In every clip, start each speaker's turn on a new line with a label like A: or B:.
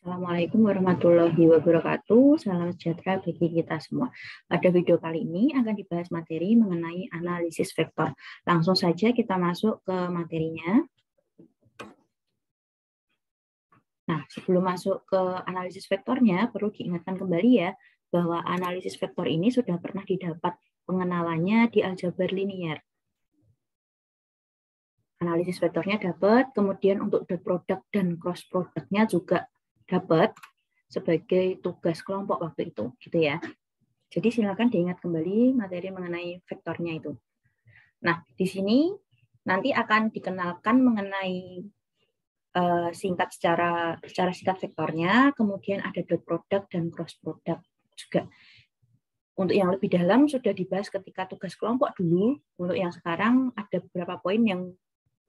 A: Assalamualaikum warahmatullahi wabarakatuh. Salam sejahtera bagi kita semua. Pada video kali ini akan dibahas materi mengenai analisis vektor. Langsung saja kita masuk ke materinya. Nah, sebelum masuk ke analisis vektornya, perlu diingatkan kembali ya, bahwa analisis vektor ini sudah pernah didapat pengenalannya di aljabar linier. Analisis vektornya dapat, kemudian untuk dot product dan cross productnya juga dapat sebagai tugas kelompok waktu itu, gitu ya. Jadi silakan diingat kembali materi mengenai vektornya itu. Nah, di sini nanti akan dikenalkan mengenai singkat secara singkat vektornya, kemudian ada dot product dan cross product juga. Untuk yang lebih dalam sudah dibahas ketika tugas kelompok dulu. Untuk yang sekarang ada beberapa poin yang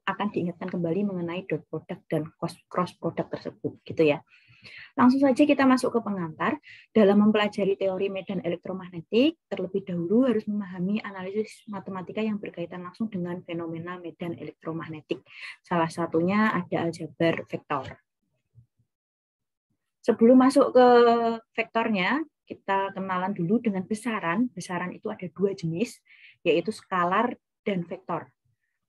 A: akan diingatkan kembali mengenai dot product dan cross product tersebut, gitu ya. Langsung saja kita masuk ke pengantar. Dalam mempelajari teori medan elektromagnetik, terlebih dahulu harus memahami analisis matematika yang berkaitan langsung dengan fenomena medan elektromagnetik. Salah satunya ada aljabar vektor. Sebelum masuk ke vektornya, kita kenalan dulu dengan besaran. Besaran itu ada dua jenis, yaitu skalar dan vektor.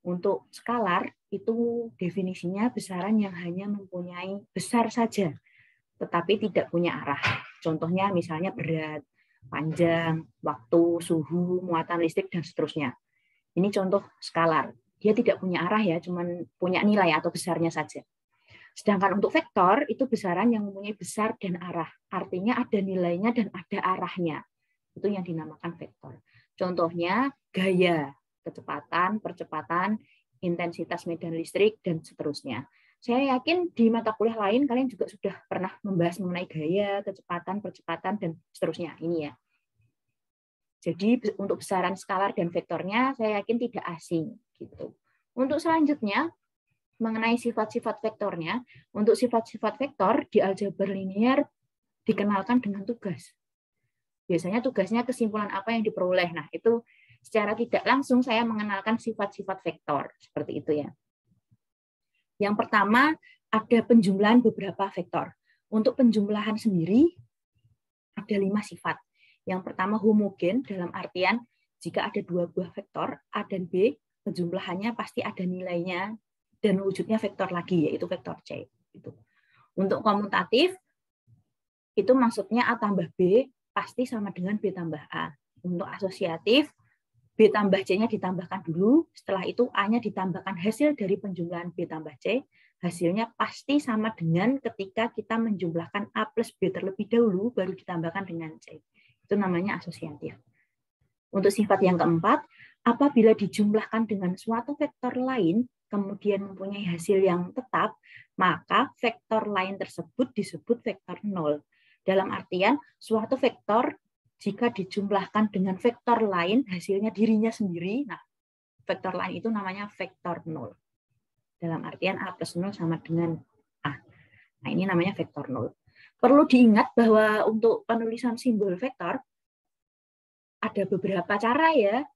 A: Untuk skalar, itu definisinya besaran yang hanya mempunyai besar saja, tetapi tidak punya arah. Contohnya misalnya berat, panjang, waktu, suhu, muatan listrik, dan seterusnya. Ini contoh skalar. Dia tidak punya arah ya, cuman punya nilai atau besarnya saja. Sedangkan untuk vektor, itu besaran yang mempunyai besar dan arah. Artinya ada nilainya dan ada arahnya. Itu yang dinamakan vektor. Contohnya gaya, kecepatan, percepatan, intensitas medan listrik, dan seterusnya. Saya yakin di mata kuliah lain kalian juga sudah pernah membahas mengenai gaya, kecepatan, percepatan, dan seterusnya. Ini ya. Jadi untuk besaran skalar dan vektornya saya yakin tidak asing. Gitu. Untuk selanjutnya, mengenai sifat-sifat vektornya, untuk sifat-sifat vektor di aljabar linier dikenalkan dengan tugas. Biasanya tugasnya kesimpulan apa yang diperoleh. Nah, itu secara tidak langsung saya mengenalkan sifat-sifat vektor. Seperti itu ya. Yang pertama, ada penjumlahan beberapa vektor. Untuk penjumlahan sendiri, ada 5 sifat. Yang pertama, homogen, dalam artian jika ada 2 buah vektor, A dan B, penjumlahannya pasti ada nilainya, dan wujudnya vektor lagi, yaitu vektor C. Untuk komutatif, itu maksudnya A tambah B, pasti sama dengan B tambah A. Untuk asosiatif, B tambah C-nya ditambahkan dulu, setelah itu A-nya ditambahkan hasil dari penjumlahan B tambah C, hasilnya pasti sama dengan ketika kita menjumlahkan A plus B terlebih dahulu, baru ditambahkan dengan C. Itu namanya asosiatif. Untuk sifat yang keempat, apabila dijumlahkan dengan suatu vektor lain, kemudian mempunyai hasil yang tetap, maka vektor lain tersebut disebut vektor nol. Dalam artian, suatu vektor jika dijumlahkan dengan vektor lain, hasilnya dirinya sendiri. Nah, vektor lain itu namanya vektor nol. Dalam artian A plus 0 sama dengan A. Nah, ini namanya vektor nol. Perlu diingat bahwa untuk penulisan simbol vektor, ada beberapa cara ya.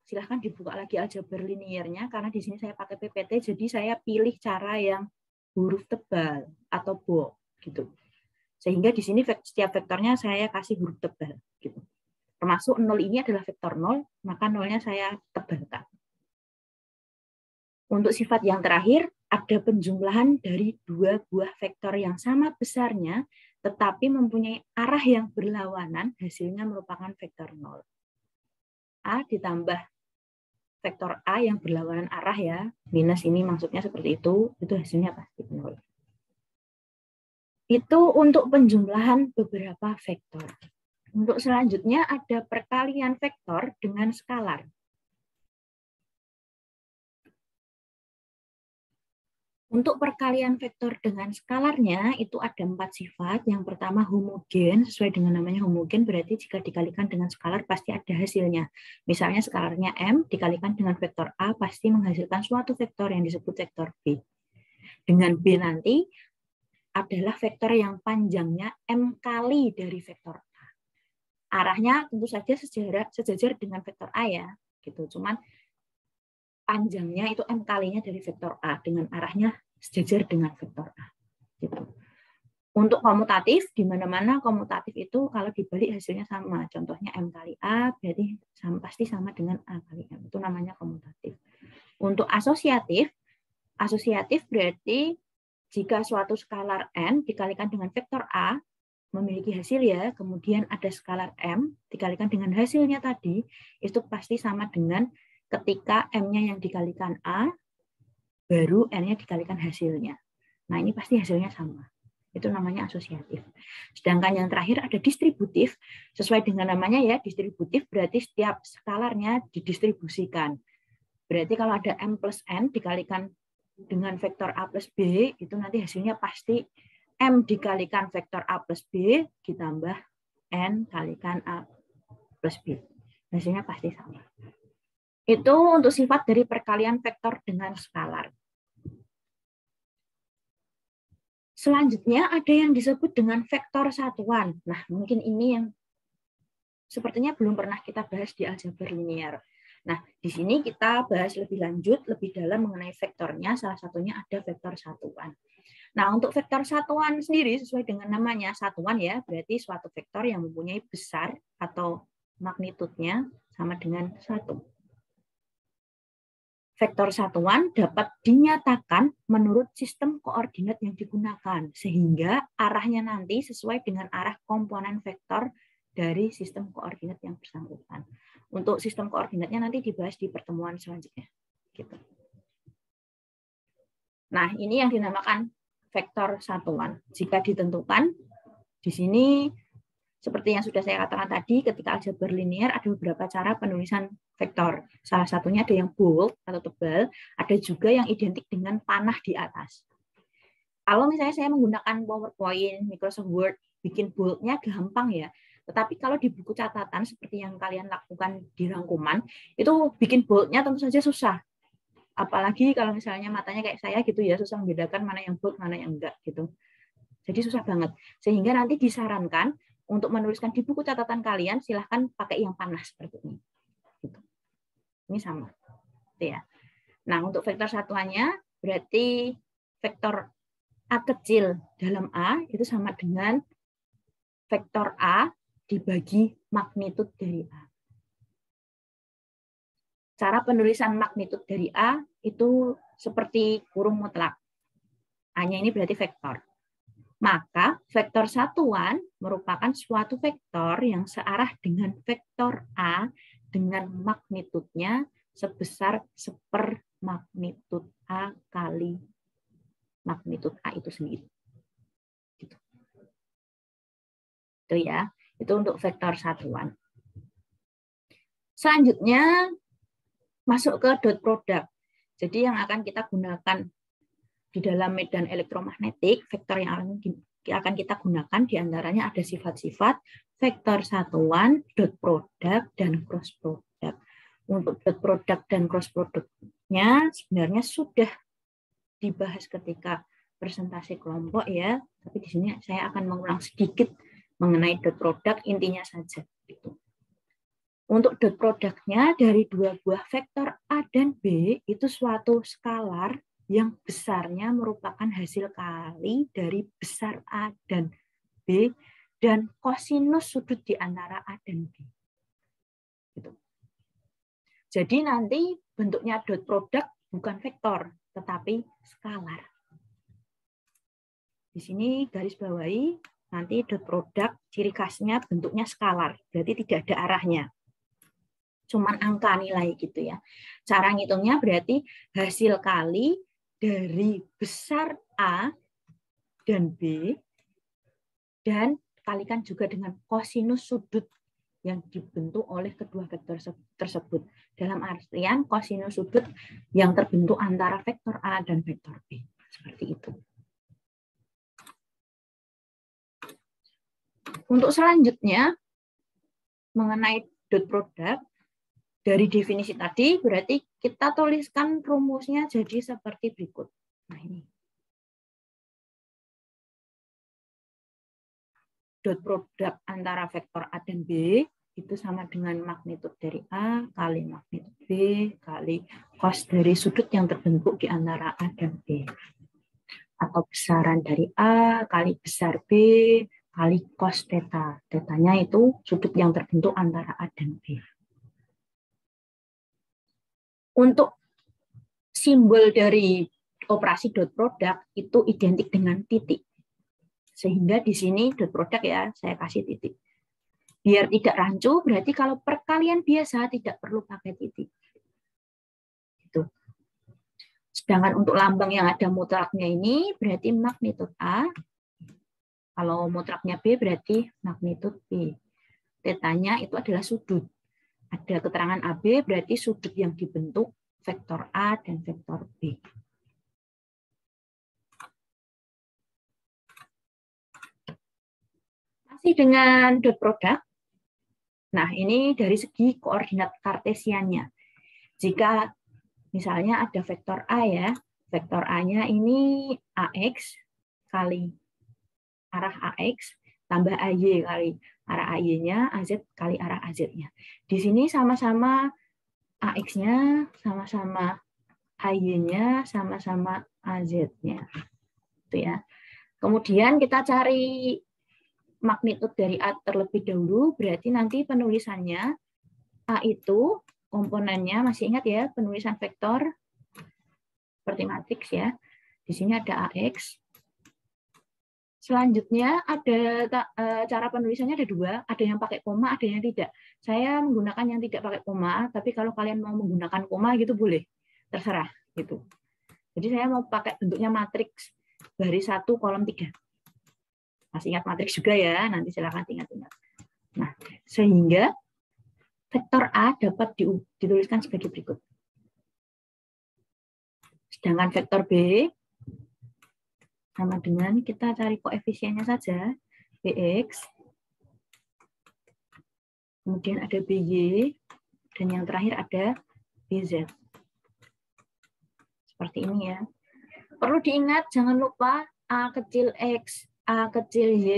A: Silahkan dibuka lagi aljabar liniernya, karena di sini saya pakai PPT, jadi saya pilih cara yang huruf tebal atau bold. Gitu. Sehingga di sini setiap vektornya saya kasih huruf tebal. Gitu. Termasuk 0 ini adalah vektor 0, maka 0-nya saya tebalkan. Untuk sifat yang terakhir, ada penjumlahan dari 2 buah vektor yang sama besarnya, tetapi mempunyai arah yang berlawanan, hasilnya merupakan vektor 0. A ditambah vektor A yang berlawanan arah ya, minus ini maksudnya seperti itu hasilnya pasti 0. Itu untuk penjumlahan beberapa vektor. Untuk selanjutnya ada perkalian vektor dengan skalar. Untuk perkalian vektor dengan skalarnya itu ada 4 sifat. Yang pertama homogen, sesuai dengan namanya homogen berarti jika dikalikan dengan skalar pasti ada hasilnya. Misalnya skalarnya M dikalikan dengan vektor A pasti menghasilkan suatu vektor yang disebut vektor B. Dengan B nanti adalah vektor yang panjangnya M kali dari vektor A. Arahnya tentu saja sejajar dengan vektor A ya, gitu. Cuman panjangnya itu M kalinya dari vektor A dengan arahnya sejajar dengan vektor A. Gitu. Untuk komutatif, di mana-mana komutatif itu kalau dibalik hasilnya sama. Contohnya M kali A berarti pasti sama dengan A kali M. Itu namanya komutatif. Untuk asosiatif berarti jika suatu skalar N dikalikan dengan vektor A memiliki hasil ya, kemudian ada skalar M dikalikan dengan hasilnya tadi, itu pasti sama dengan ketika M-nya yang dikalikan A, baru N-nya dikalikan hasilnya. Nah, ini pasti hasilnya sama. Itu namanya asosiatif. Sedangkan yang terakhir ada distributif. Sesuai dengan namanya ya, distributif berarti setiap skalarnya didistribusikan. Berarti kalau ada M plus N dikalikan dengan vektor A plus B, itu nanti hasilnya pasti M dikalikan vektor A plus B ditambah N kalikan A plus B. Hasilnya pasti sama. Itu untuk sifat dari perkalian vektor dengan skalar. Selanjutnya ada yang disebut dengan vektor satuan. Nah, mungkin ini yang sepertinya belum pernah kita bahas di aljabar linear. Nah, di sini kita bahas lebih lanjut, lebih dalam mengenai vektornya. Salah satunya ada vektor satuan. Nah, untuk vektor satuan sendiri sesuai dengan namanya satuan ya, berarti suatu vektor yang mempunyai besar atau magnitudnya sama dengan 1. Vektor satuan dapat dinyatakan menurut sistem koordinat yang digunakan, sehingga arahnya nanti sesuai dengan arah komponen vektor dari sistem koordinat yang bersangkutan. Untuk sistem koordinatnya nanti dibahas di pertemuan selanjutnya. Gitu. Nah, ini yang dinamakan vektor satuan. Jika ditentukan, di sini seperti yang sudah saya katakan tadi, ketika aljabar linear ada beberapa cara penulisan vektor. Salah satunya ada yang bold atau tebal, ada juga yang identik dengan panah di atas. Kalau misalnya saya menggunakan PowerPoint, Microsoft Word, bikin boldnya gampang ya. Tetapi kalau di buku catatan seperti yang kalian lakukan di rangkuman, itu bikin boldnya tentu saja susah. Apalagi kalau misalnya matanya kayak saya gitu ya, susah membedakan mana yang bold, mana yang enggak gitu. Jadi susah banget. Sehingga nanti disarankan untuk menuliskan di buku catatan kalian, silahkan pakai yang panah seperti ini. Ini sama. Ya. Nah, untuk vektor satuannya, berarti vektor A kecil dalam A itu sama dengan vektor A dibagi magnitud dari A. Cara penulisan magnitud dari A itu seperti kurung mutlak. A-nya ini berarti vektor. Maka vektor satuan merupakan suatu vektor yang searah dengan vektor A dengan magnitudnya sebesar sepermagnitud A kali magnitud A itu sendiri. Gitu. Itu ya, itu untuk vektor satuan. Selanjutnya masuk ke dot product. Jadi yang akan kita gunakan di dalam medan elektromagnetik, vektor yang akan kita gunakan diantaranya ada sifat-sifat vektor satuan, dot product, dan cross product. Untuk dot product dan cross product-nya sebenarnya sudah dibahas ketika presentasi kelompok ya, tapi di sini saya akan mengulang sedikit mengenai dot product, intinya saja. Untuk dot product-nya dari dua buah vektor A dan B itu suatu skalar yang besarnya merupakan hasil kali dari besar A dan B dan kosinus sudut di antara A dan B. Gitu. Jadi nanti bentuknya dot product bukan vektor, tetapi skalar. Di sini garis bawahi nanti dot product ciri khasnya bentuknya skalar, berarti tidak ada arahnya. Cuman angka nilai gitu ya. Cara ngitungnya berarti hasil kali dari besar A dan B dan kalikan juga dengan kosinus sudut yang dibentuk oleh kedua vektor tersebut. Dalam artian kosinus sudut yang terbentuk antara vektor A dan vektor B. Seperti itu. Untuk selanjutnya, mengenai dot product, dari definisi tadi berarti kita tuliskan rumusnya jadi seperti berikut. Nah ini. Dot product antara vektor A dan B itu sama dengan magnitud dari A kali magnitud B kali cos dari sudut yang terbentuk di antara A dan B. atau besaran dari A kali besar B kali cos theta. Tetanya itu sudut yang terbentuk antara A dan B. Untuk simbol dari operasi dot product itu identik dengan titik. Sehingga di sini dot product ya, saya kasih titik. Biar tidak rancu, berarti kalau perkalian biasa tidak perlu pakai titik. Gitu. Sedangkan untuk lambang yang ada mutlaknya ini berarti magnitud A. Kalau mutlaknya B berarti magnitud B. Tetanya itu adalah sudut. Ada keterangan AB berarti sudut yang dibentuk vektor A dan vektor B. Masih dengan dot product. Nah, ini dari segi koordinat kartesiannya. Jika misalnya ada vektor A ya, vektor A-nya ini AX kali arah AX tambah AY kali arah AY-nya, AZ kali arah AZ-nya. Di sini sama-sama AX-nya, sama-sama AY-nya, sama-sama AZ-nya. Itu ya. Kemudian kita cari magnitud dari A terlebih dahulu, berarti nanti penulisannya A itu komponennya, masih ingat ya, penulisan vektor seperti matriks ya. Di sini ada AX. Selanjutnya ada cara penulisannya ada dua, ada yang pakai koma, ada yang tidak. Saya menggunakan yang tidak pakai koma, tapi kalau kalian mau menggunakan koma gitu boleh, terserah gitu. Jadi saya mau pakai bentuknya matriks baris 1 kolom 3. Masih ingat matriks juga ya, nanti silakan ingat-ingat. Nah, sehingga vektor A dapat dituliskan sebagai berikut. Sedangkan vektor B sama dengan kita cari koefisiennya saja, Bx, kemudian ada By, dan yang terakhir ada Bz. Seperti ini ya. Perlu diingat, jangan lupa A kecil X, A kecil Y,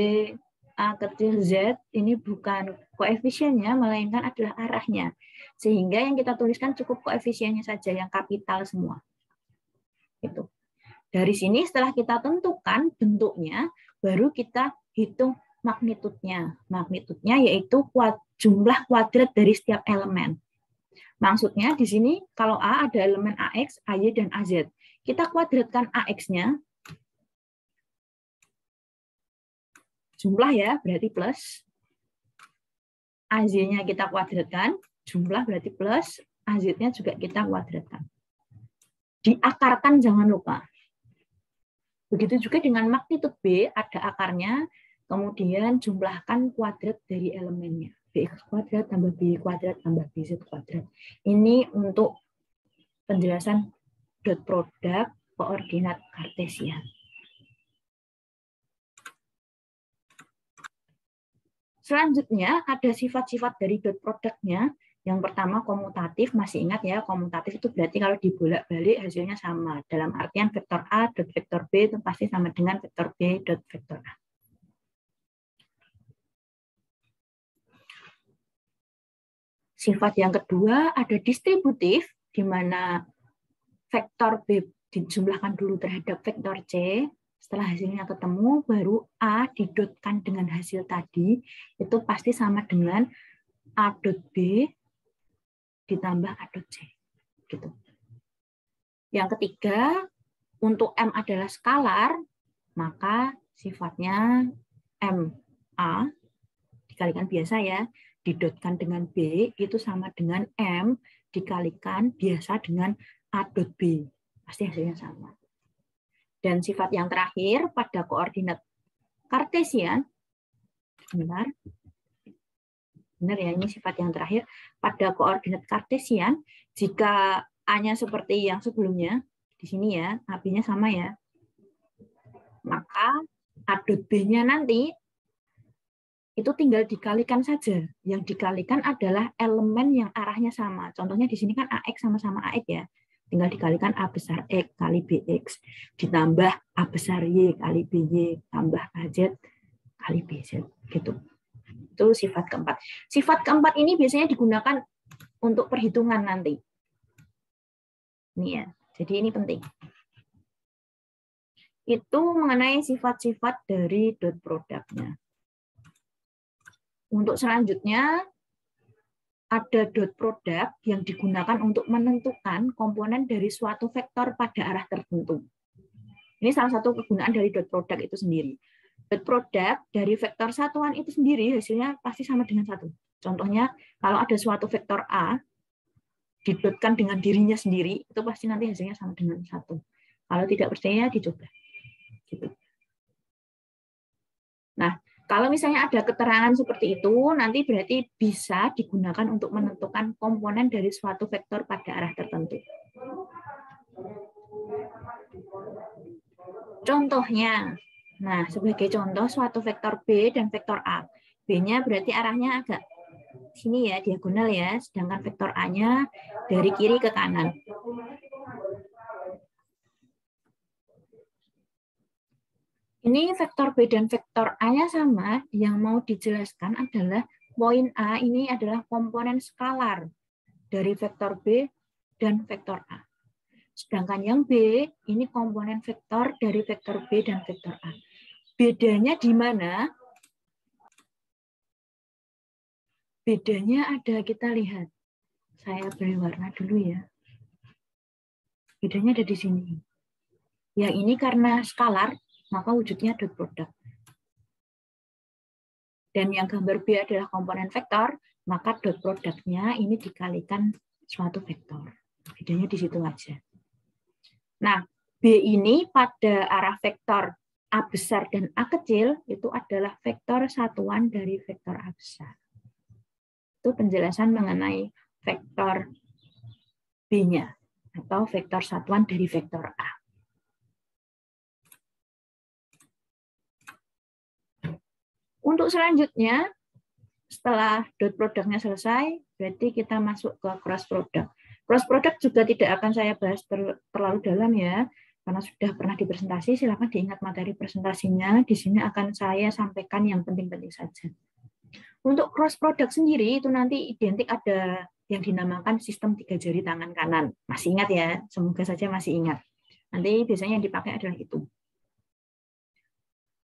A: A kecil Z, ini bukan koefisiennya, melainkan adalah arahnya. Sehingga yang kita tuliskan cukup koefisiennya saja, yang kapital semua. Itu. Dari sini setelah kita tentukan bentuknya, baru kita hitung magnitudnya. Magnitudnya yaitu jumlah kuadrat dari setiap elemen. Maksudnya di sini kalau A ada elemen AX, AY, dan AZ. Kita kuadratkan AX-nya. Jumlah ya, berarti plus. AZ-nya kita kuadratkan. Jumlah berarti plus. AZ-nya juga kita kuadratkan. Diakarkan jangan lupa. Begitu juga dengan magnitud B, ada akarnya, kemudian jumlahkan kuadrat dari elemennya. Bx kuadrat tambah by kuadrat tambah bz kuadrat. Ini untuk penjelasan dot product koordinat kartesian. Selanjutnya ada sifat-sifat dari dot product-nya. Yang pertama komutatif, masih ingat ya, komutatif itu berarti kalau dibolak-balik hasilnya sama. Dalam artian vektor A dot vektor B itu pasti sama dengan vektor B dot vektor A. Sifat yang kedua ada distributif, di mana vektor B dijumlahkan dulu terhadap vektor C. Setelah hasilnya ketemu, baru A didotkan dengan hasil tadi, itu pasti sama dengan A dot B ditambah A dot C. Gitu. Yang ketiga, untuk M adalah skalar, maka sifatnya MA dikalikan biasa ya, didotkan dengan B itu sama dengan M dikalikan biasa dengan A dot B. Pasti hasilnya sama. Dan sifat yang terakhir pada koordinat kartesian, benar ya, ini sifat yang terakhir. Pada koordinat kartesian, jika A-nya seperti yang sebelumnya, di sini ya, AB-nya sama ya, maka A dot B-nya nanti itu tinggal dikalikan saja. Yang dikalikan adalah elemen yang arahnya sama. Contohnya di sini kan AX sama-sama AX ya. Tinggal dikalikan A besar X kali BX, ditambah A besar Y kali BY, tambah AZ kali BZ. Gitu. Itu sifat keempat. Sifat keempat ini biasanya digunakan untuk perhitungan nanti. Ini ya. Jadi ini penting. itu mengenai sifat-sifat dari dot produknya. Untuk selanjutnya, ada dot product yang digunakan untuk menentukan komponen dari suatu vektor pada arah tertentu. Ini salah satu kegunaan dari dot product itu sendiri. Dot product dari vektor satuan itu sendiri hasilnya pasti sama dengan 1. Contohnya, kalau ada suatu vektor A didotkan dengan dirinya sendiri, itu pasti nanti hasilnya sama dengan 1. Kalau tidak percaya, dicoba. Gitu. Nah, kalau misalnya ada keterangan seperti itu, nanti berarti bisa digunakan untuk menentukan komponen dari suatu vektor pada arah tertentu. Contohnya, nah sebagai contoh suatu vektor B dan vektor A. B-nya berarti arahnya agak sini ya, diagonal ya, sedangkan vektor A-nya dari kiri ke kanan. Ini vektor B dan vektor A-nya sama, yang mau dijelaskan adalah poin A ini adalah komponen skalar dari vektor B dan vektor A. Sedangkan yang B ini komponen vektor dari vektor B dan vektor A. Bedanya di mana? Bedanya ada, kita lihat. Saya beri warna dulu ya. Bedanya ada di sini. Yang ini karena skalar, maka wujudnya dot product. Dan yang gambar B adalah komponen vektor, maka dot product-nya ini dikalikan suatu vektor. Bedanya di situ aja. Nah, B ini pada arah vektor A besar dan A kecil itu adalah vektor satuan dari vektor A besar. Itu penjelasan mengenai vektor B-nya atau vektor satuan dari vektor A. Untuk selanjutnya, setelah dot product-nya selesai, berarti kita masuk ke cross product. Cross product juga tidak akan saya bahas terlalu dalam ya, karena sudah pernah dipresentasi. Silakan diingat materi presentasinya. Di sini akan saya sampaikan yang penting-penting saja. Untuk cross product sendiri itu nanti identik ada yang dinamakan sistem 3 jari tangan kanan. Masih ingat ya? Semoga saja masih ingat. Nanti biasanya yang dipakai adalah itu.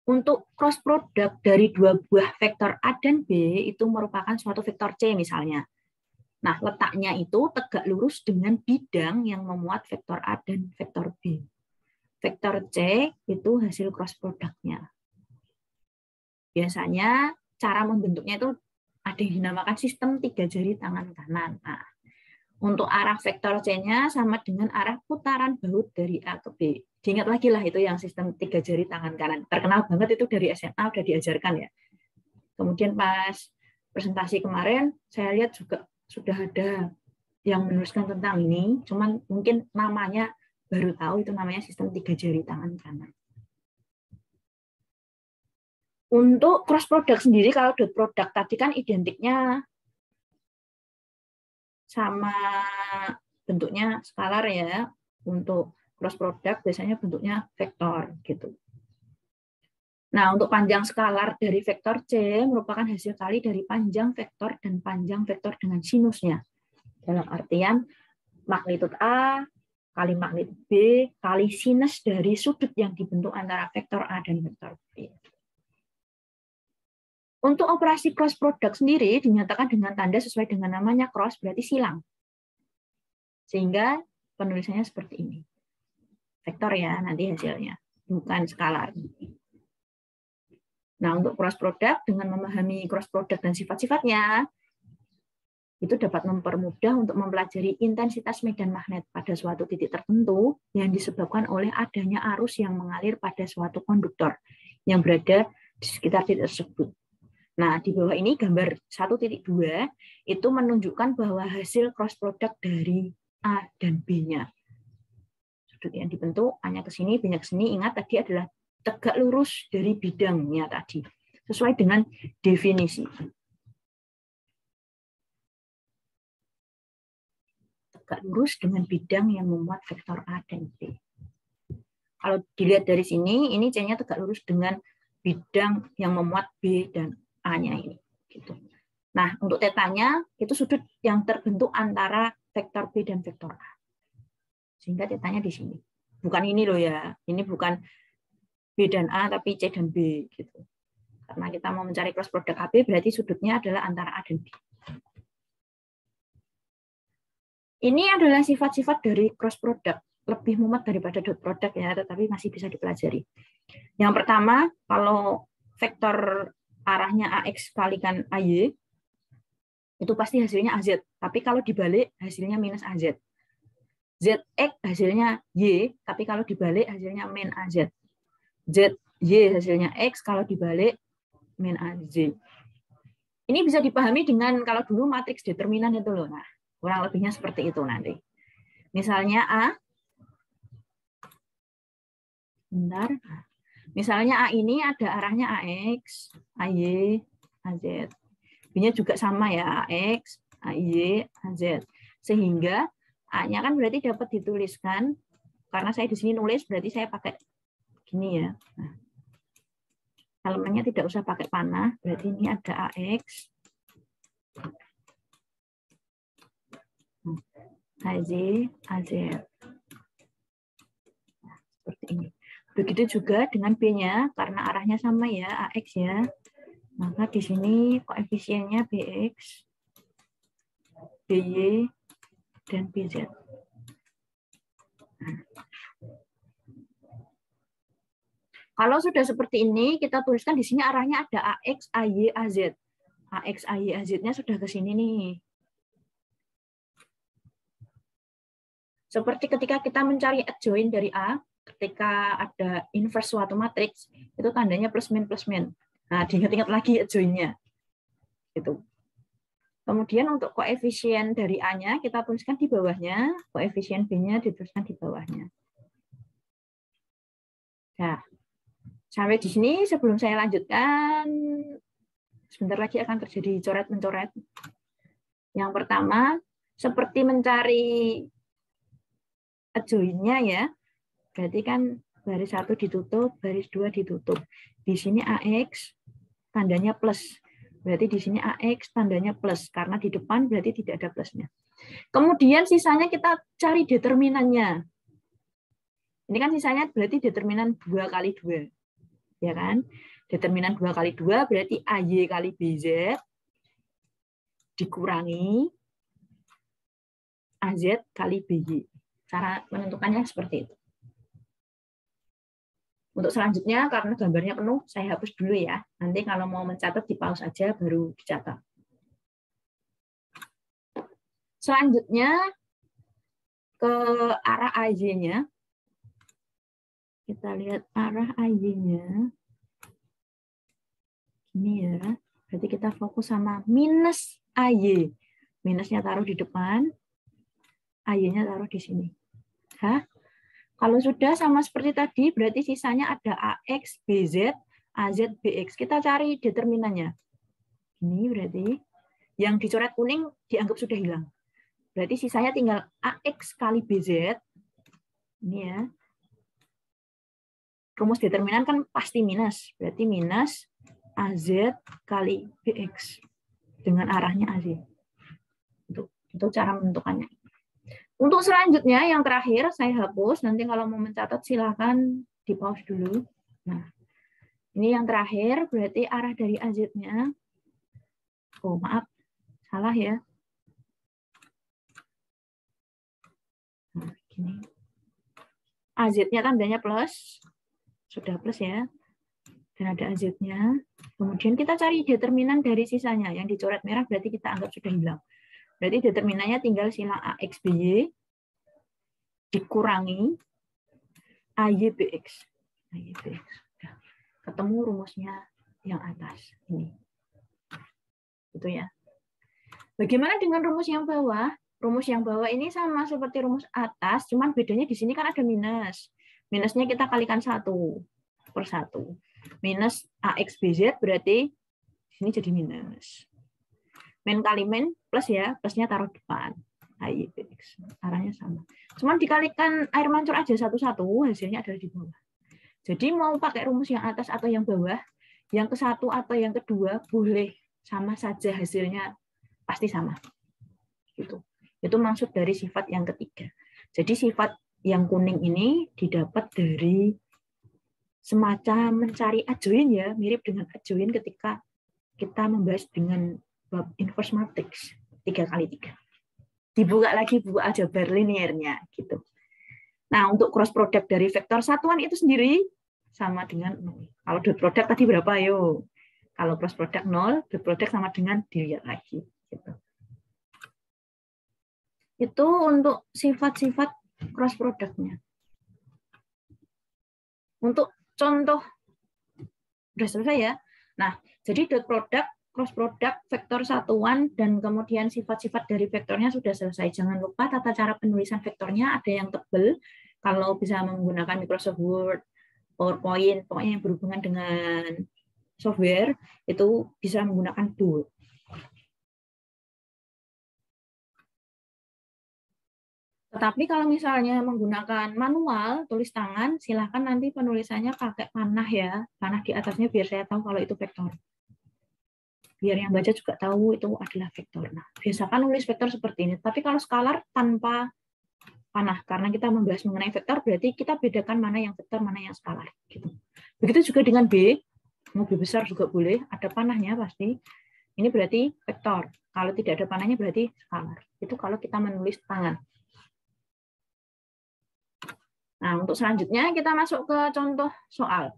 A: Untuk cross product dari dua buah vektor A dan B itu merupakan suatu vektor C misalnya. Nah, letaknya itu tegak lurus dengan bidang yang memuat vektor A dan vektor B. Vektor C itu hasil cross product-nya. Biasanya cara membentuknya itu ada yang dinamakan sistem 3 jari tangan kanan. Nah, untuk arah vektor C-nya sama dengan arah putaran baut dari A ke B. Diingat lagi lah itu yang sistem 3 jari tangan kanan. Terkenal banget itu dari SMA udah diajarkan ya. Kemudian pas presentasi kemarin saya lihat juga sudah ada yang menuliskan tentang ini, cuman mungkin namanya baru tahu itu namanya sistem 3 jari tangan kanan. Untuk cross product sendiri, kalau dot product tadi kan identiknya sama bentuknya skalar ya. Untuk cross product biasanya bentuknya vektor gitu. Nah, untuk panjang skalar dari vektor C merupakan hasil kali dari panjang vektor dan panjang vektor dengan sinusnya. Dalam artian magnitud A kali magnitud B kali sinus dari sudut yang dibentuk antara vektor A dan vektor B. Untuk operasi cross product sendiri dinyatakan dengan tanda sesuai dengan namanya cross, berarti silang. Sehingga penulisannya seperti ini. Vektor ya nanti hasilnya, bukan skalar. Nah, untuk cross product dengan memahami cross product dan sifat-sifatnya, itu dapat mempermudah untuk mempelajari intensitas medan magnet pada suatu titik tertentu yang disebabkan oleh adanya arus yang mengalir pada suatu konduktor yang berada di sekitar titik tersebut. Nah, di bawah ini gambar 1.2 itu menunjukkan bahwa hasil cross product dari A dan B-nya. Sudut yang dibentuk, A-nya ke sini, B-nya ke sini, ingat tadi adalah tegak lurus dari bidangnya tadi, sesuai dengan definisi. Tegak lurus dengan bidang yang memuat vektor A dan B. Kalau dilihat dari sini, ini C-nya tegak lurus dengan bidang yang memuat B dan A-nya ini. Gitu. Nah, untuk tetanya, itu sudut yang terbentuk antara vektor B dan vektor A. Sehingga tetanya di sini. Bukan ini loh ya, ini bukan B dan A, tapi C dan B gitu. Karena kita mau mencari cross product AB, berarti sudutnya adalah antara A dan B. Ini adalah sifat-sifat dari cross product. Lebih mumet daripada dot product ya, tetapi masih bisa dipelajari. Yang pertama, kalau vektor arahnya AX kalikan AY, itu pasti hasilnya AZ. Tapi kalau dibalik, hasilnya minus AZ. ZX hasilnya Y, tapi kalau dibalik, hasilnya min AZ. ZY hasilnya X, kalau dibalik, min AZ. Ini bisa dipahami dengan kalau dulu matriks determinan itu loh. Nah, kurang lebihnya seperti itu nanti. Misalnya A, bentar. Misalnya A ini ada arahnya AX, AY, AZ. B-nya juga sama ya, AX, AY, AZ. Sehingga A-nya kan berarti dapat dituliskan, karena saya di sini nulis, berarti saya pakai gini ya. Nah, elemennya tidak usah pakai panah, berarti ini ada AX, AZ, AZ. Nah, seperti ini. Begitu juga dengan B-nya, karena arahnya sama ya, AX ya. Maka di sini koefisiennya BX, BY, dan BZ. Nah. Kalau sudah seperti ini, kita tuliskan di sini arahnya ada AX, AY, AZ. AX, AY, AZ-nya sudah ke sini nih. Seperti ketika kita mencari adjoint dari A, ketika ada inverse suatu matriks, itu tandanya plus min plus min. Nah, diingat-ingat lagi adjoint-nya. Gitu. Kemudian untuk koefisien dari A-nya kita tuliskan di bawahnya, koefisien B-nya dituliskan di bawahnya. Nah, sampai di sini sebelum saya lanjutkan, sebentar lagi akan terjadi coret-mencoret. Yang pertama, seperti mencari adjoint-nya ya, berarti kan baris 1 ditutup, baris 2 ditutup. Di sini AX tandanya plus. Berarti di sini AX tandanya plus, karena di depan berarti tidak ada plusnya. Kemudian sisanya kita cari determinannya. Ini kan sisanya berarti determinan 2 kali 2. Ya kan? Determinan 2 kali 2 berarti AY kali BZ dikurangi AZ kali BY. Cara menentukannya seperti itu. Untuk selanjutnya, karena gambarnya penuh, saya hapus dulu ya. Nanti kalau mau mencatat, di pause aja, baru dicatat. Selanjutnya, ke arah AY-nya. Kita lihat arah AY-nya. Ini ya. Berarti kita fokus sama minus AY. Minusnya taruh di depan, AY-nya taruh di sini. Hah? Kalau sudah sama seperti tadi, berarti sisanya ada AX, BZ, AZ, BX. Kita cari determinannya. Ini berarti yang dicoret kuning dianggap sudah hilang. Berarti sisanya tinggal AX kali BZ. Ini ya. Rumus determinan kan pasti minus. Berarti minus AZ kali BX. Dengan arahnya AZ. Itu cara menentukannya. Untuk selanjutnya, yang terakhir, saya hapus. Nanti kalau mau mencatat, silakan di pause dulu. Nah, ini yang terakhir, berarti arah dari AZ-nya. Oh, maaf. Salah ya. Nah, gini. AZ-nya tandanya plus. Sudah plus ya. Dan ada AZ-nya. Kemudian kita cari determinan dari sisanya. Yang dicoret merah berarti kita anggap sudah hilang. Berarti determinannya tinggal silang AX, BY dikurangi AY, BX. AY, BX. Ketemu rumusnya yang atas. Ini. Itu ya. Bagaimana dengan rumus yang bawah? Rumus yang bawah ini sama seperti rumus atas, cuman bedanya di sini kan ada minus. Minusnya kita kalikan 1 per 1. Minus AX, BZ berarti di sini jadi minus. Min kali min plus ya, plusnya taruh depan. AY, BX. Arahnya sama. Cuman dikalikan air mancur aja satu-satu, hasilnya ada di bawah. Jadi mau pakai rumus yang atas atau yang bawah, yang ke satu atau yang kedua boleh sama saja hasilnya pasti sama. Gitu. Itu maksud dari sifat yang ketiga. Jadi sifat yang kuning ini didapat dari semacam mencari adjoint ya, mirip dengan adjoint ketika kita membahas dengan bab inverse matrix 3x3. Dibuka lagi buku aljabar linearnya gitu. Nah, untuk cross product dari vektor satuan itu sendiri sama dengan 0. Kalau dot product tadi berapa, yo? Kalau cross product 0, dot product sama dengan dilihat lagi gitu. Itu untuk sifat-sifat cross product-nya. Untuk contoh udah selesai ya. Nah, jadi dot product, cross product, vektor satuan, dan kemudian sifat-sifat dari vektornya sudah selesai. Jangan lupa tata cara penulisan vektornya ada yang tebal. Kalau bisa menggunakan Microsoft Word, PowerPoint, pokoknya yang berhubungan dengan software, itu bisa menggunakan bold. Tetapi kalau misalnya menggunakan manual, tulis tangan, silahkan nanti penulisannya pakai panah ya. Panah di atasnya biar saya tahu kalau itu vektor. Biar yang baca juga tahu itu adalah vektor. Nah, biasakan nulis vektor seperti ini. Tapi kalau skalar tanpa panah, karena kita membahas mengenai vektor, berarti kita bedakan mana yang vektor, mana yang skalar. Gitu. Begitu juga dengan B, mau B besar juga boleh, ada panahnya pasti. Ini berarti vektor. Kalau tidak ada panahnya berarti skalar. Itu kalau kita menulis tangan. Nah, untuk selanjutnya kita masuk ke contoh soal.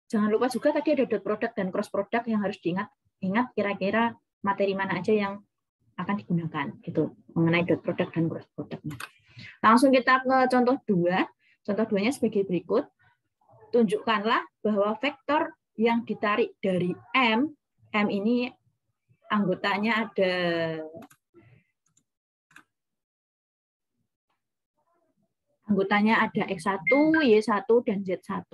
A: Jangan lupa juga tadi ada dot product dan cross product yang harus diingat. Ingat kira-kira materi mana aja yang akan digunakan gitu mengenai dot product dan cross product-nya. Langsung kita ke contoh 2. Contoh 2-nya sebagai berikut. Tunjukkanlah bahwa vektor yang ditarik dari M ini anggotanya ada X1, Y1, dan Z1.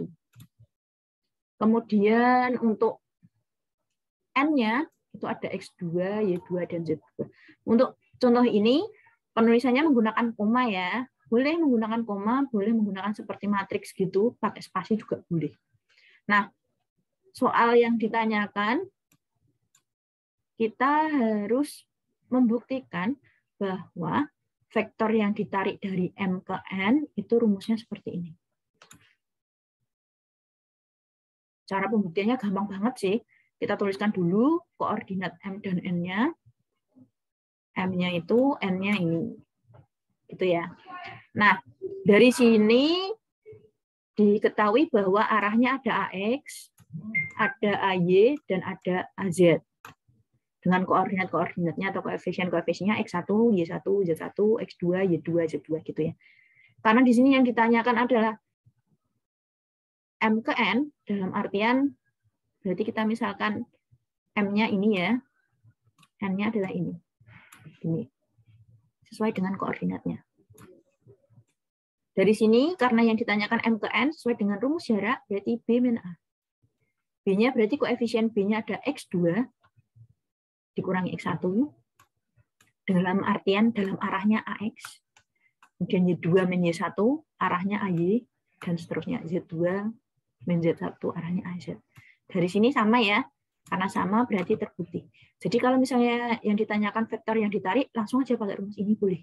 A: Kemudian untuk N-nya itu ada X2, Y2, dan Z2. Untuk contoh ini, penulisannya menggunakan koma ya. Boleh menggunakan koma, boleh menggunakan seperti matriks gitu, pakai spasi juga boleh. Nah, soal yang ditanyakan, kita harus membuktikan bahwa vektor yang ditarik dari M ke N itu rumusnya seperti ini. Cara pembuktiannya gampang banget sih. Kita tuliskan dulu koordinat M dan N-nya. M-nya itu, N-nya ini. Gitu ya. Nah, dari sini diketahui bahwa arahnya ada AX, ada AY, dan ada AZ. Dengan koordinat-koordinatnya atau koefisien-koefisiennya X1, Y1, Z1, X2, Y2, Z2 gitu ya. Karena di sini yang ditanyakan adalah M ke N, dalam artian berarti kita misalkan M-nya ini ya, N-nya adalah ini. Ini. Sesuai dengan koordinatnya. Dari sini, karena yang ditanyakan M ke N sesuai dengan rumus jarak, berarti B min A. B-nya berarti koefisien B-nya ada X2 dikurangi X1, dalam artian dalam arahnya AX. Kemudian Y2 min Y1, arahnya AY, dan seterusnya. Z2 min Z1, arahnya AZ. Dari sini sama ya, karena sama berarti terbukti. Jadi kalau misalnya yang ditanyakan vektor yang ditarik, langsung aja pakai rumus ini boleh.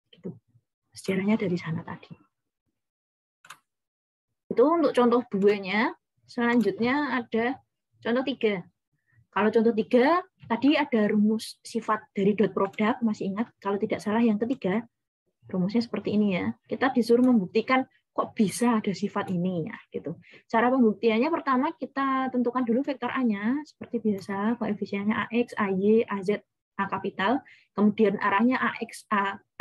A: Gitu. Sejarahnya dari sana tadi. Itu untuk contoh 2-nya. Selanjutnya ada contoh 3. Kalau contoh 3, tadi ada rumus sifat dari dot product, masih ingat? Kalau tidak salah yang ketiga, rumusnya seperti ini ya. Kita disuruh membuktikan kok bisa ada sifat ini ya, gitu. Cara pembuktiannya pertama kita tentukan dulu vektor A-nya, seperti biasa, koefisiennya AX, AY, AZ, A kapital, kemudian arahnya AX,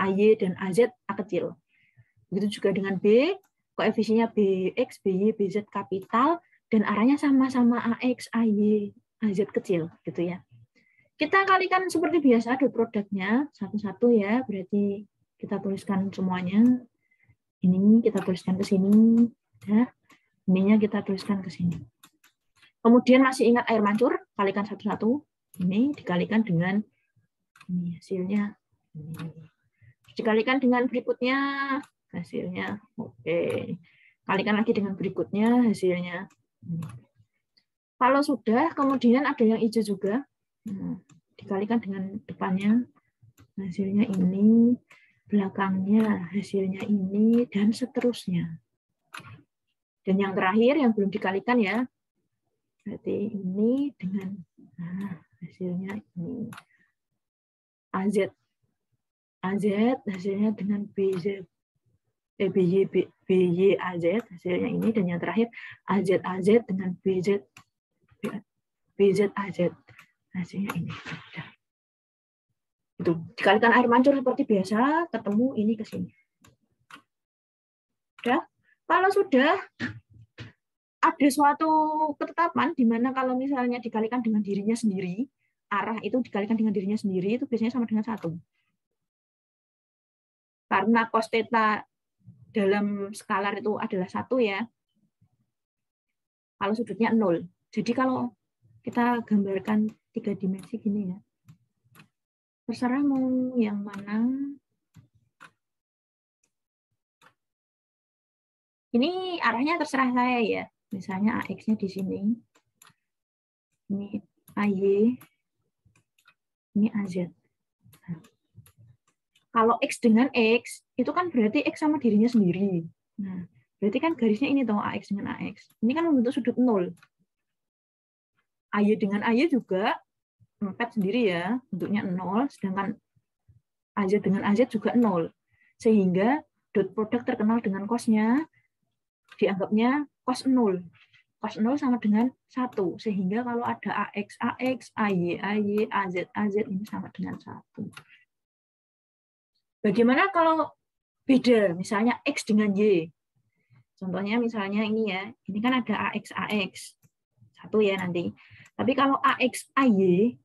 A: AY, dan AZ, A kecil. Begitu juga dengan B, koefisiennya BX, BY, BZ kapital, dan arahnya sama-sama AX, AY, AZ kecil, gitu ya. Kita kalikan seperti biasa dot produknya satu-satu ya, berarti kita tuliskan semuanya. Ini kita tuliskan ke sini, ya. Ininya kita tuliskan ke sini. Kemudian masih ingat air mancur, kalikan satu-satu. Ini dikalikan dengan ini hasilnya. Ini. Dikalikan dengan berikutnya hasilnya. Oke. Kalikan lagi dengan berikutnya hasilnya. Ini. Kalau sudah, kemudian ada yang hijau juga. Dikalikan dengan depannya, hasilnya ini, belakangnya hasilnya ini, dan seterusnya. Dan yang terakhir yang belum dikalikan ya, berarti ini dengan hasilnya ini AZ hasilnya dengan BY AZ hasilnya ini, dan yang terakhir AZ dengan BZ AZ hasilnya ini. Itu dikalikan air mancur seperti biasa, ketemu ini ke sini. Udah. Kalau sudah ada suatu ketetapan di mana kalau misalnya dikalikan dengan dirinya sendiri, arah itu dikalikan dengan dirinya sendiri, itu biasanya sama dengan 1. Karena cos theta dalam skalar itu adalah 1 ya. Kalau sudutnya 0. Jadi kalau kita gambarkan 3 dimensi gini ya. Terserah mau yang mana. Ini arahnya terserah saya ya. Misalnya AX-nya di sini. Ini AY. Ini AZ. Nah, kalau X dengan X, itu kan berarti X sama dirinya sendiri. Nah, berarti kan garisnya ini toh, AX dengan AX. Ini kan membentuk sudut 0. AY dengan AY juga empat sendiri ya, bentuknya 0, sedangkan AZ dengan AZ juga 0. Sehingga dot product terkenal dengan cos-nya dianggapnya cos 0. Cos 0 sama dengan 1. Sehingga kalau ada AX, AY, AZ ini sama dengan 1. Bagaimana kalau beda, misalnya X dengan Y? Contohnya misalnya ini ya, ini kan ada AX, 1 ya nanti. Tapi kalau AX, AY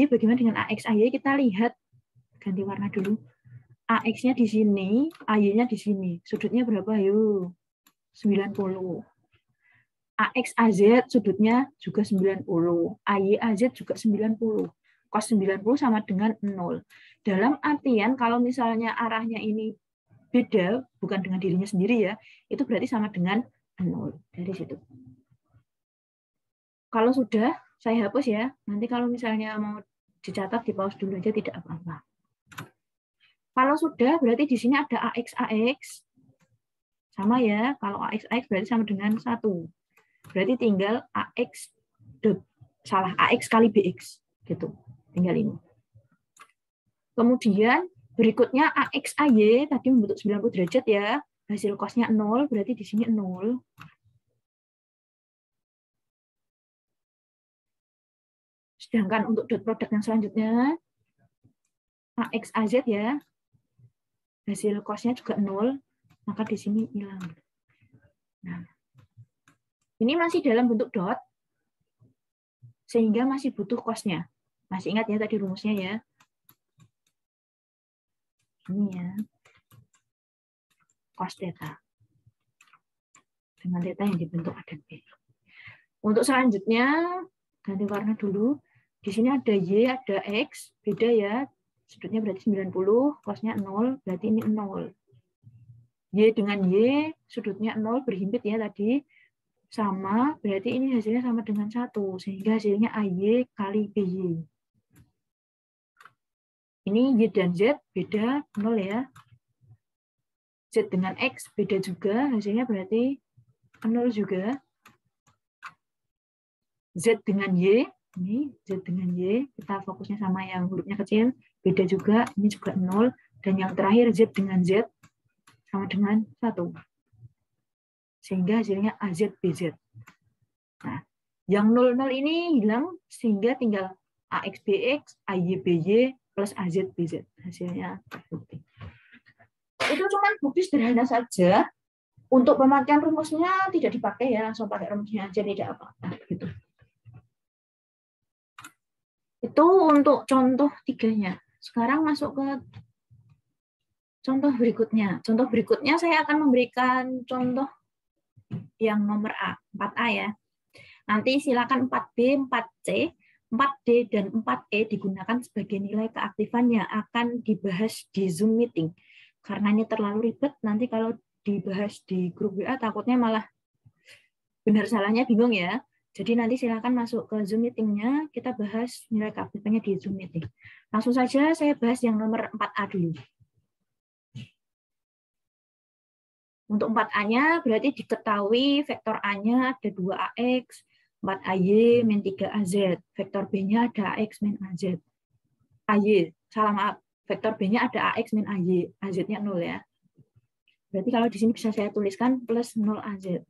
A: bagaimana dengan AX, AY? Kita lihat, ganti warna dulu. AX-nya di sini, AY-nya di sini. Sudutnya berapa? Yuk, 90. AX, AZ sudutnya juga 90. AY, AZ juga 90. Cos 90 sama dengan 0. Dalam artian kalau misalnya arahnya ini beda, bukan dengan dirinya sendiri ya, itu berarti sama dengan 0. Dari situ. Kalau sudah, saya hapus ya. Nanti kalau misalnya mau dicatat, di pause dulu aja, tidak apa-apa. Kalau sudah, berarti di sini ada AX. Sama ya, kalau AX berarti sama dengan 1. Berarti tinggal AX kali BX. Gitu. Tinggal ini. Kemudian berikutnya AX, AY, tadi membentuk 90 derajat ya. Hasil cosnya 0, berarti di sini 0. Sedangkan untuk dot product yang selanjutnya, AX, AZ ya, hasil cosnya juga 0, maka di sini hilang. Nah, ini masih dalam bentuk dot, sehingga masih butuh cosnya. Masih ingat ya tadi rumusnya ya? Ini ya, cos theta. Dengan theta yang dibentuk A dan B. Untuk selanjutnya, ganti warna dulu. Di sini ada Y, ada X, beda ya. Sudutnya berarti 90, cosnya 0, berarti ini 0. Y dengan Y, sudutnya 0, berhimpit ya tadi. Sama, berarti ini hasilnya sama dengan 1. Sehingga hasilnya AY kali BY. Ini Y dan Z, beda 0 ya. Z dengan X, beda juga. Hasilnya berarti 0 juga. Z dengan Y, ini Z dengan Y, kita fokusnya sama yang hurufnya kecil, beda juga, ini juga 0, dan yang terakhir Z dengan Z sama dengan 1. Sehingga hasilnya AZ, BZ. Nah, yang 0, 0 ini hilang, sehingga tinggal AX, BX, AY, BY, plus AZ, BZ. Hasilnya terbukti. Itu cuma bukti sederhana saja. Untuk pemakaian rumusnya tidak dipakai ya, langsung pakai rumusnya aja, tidak apa-apa. Gitu. Itu untuk contoh 3-nya. Sekarang masuk ke contoh berikutnya. Contoh berikutnya saya akan memberikan contoh yang nomor A, 4A ya. Nanti silakan 4B, 4C, 4D, dan 4E digunakan sebagai nilai keaktifan yang akan dibahas di Zoom meeting. Karena ini terlalu ribet, nanti kalau dibahas di grup WA takutnya malah benar salahnya bingung ya. Jadi nanti silakan masuk ke Zoom meeting-nya, kita bahas nilai keaktifannya di Zoom meeting. Langsung saja saya bahas yang nomor 4A dulu. Untuk 4A-nya berarti diketahui vektor A-nya ada 2AX, 4AY, min 3AZ. Vektor B-nya ada AX, min AZ. AY, salah maaf. Vektor B-nya ada AX, min AY. AZ-nya 0 ya. Berarti kalau di sini bisa saya tuliskan plus 0 AZ.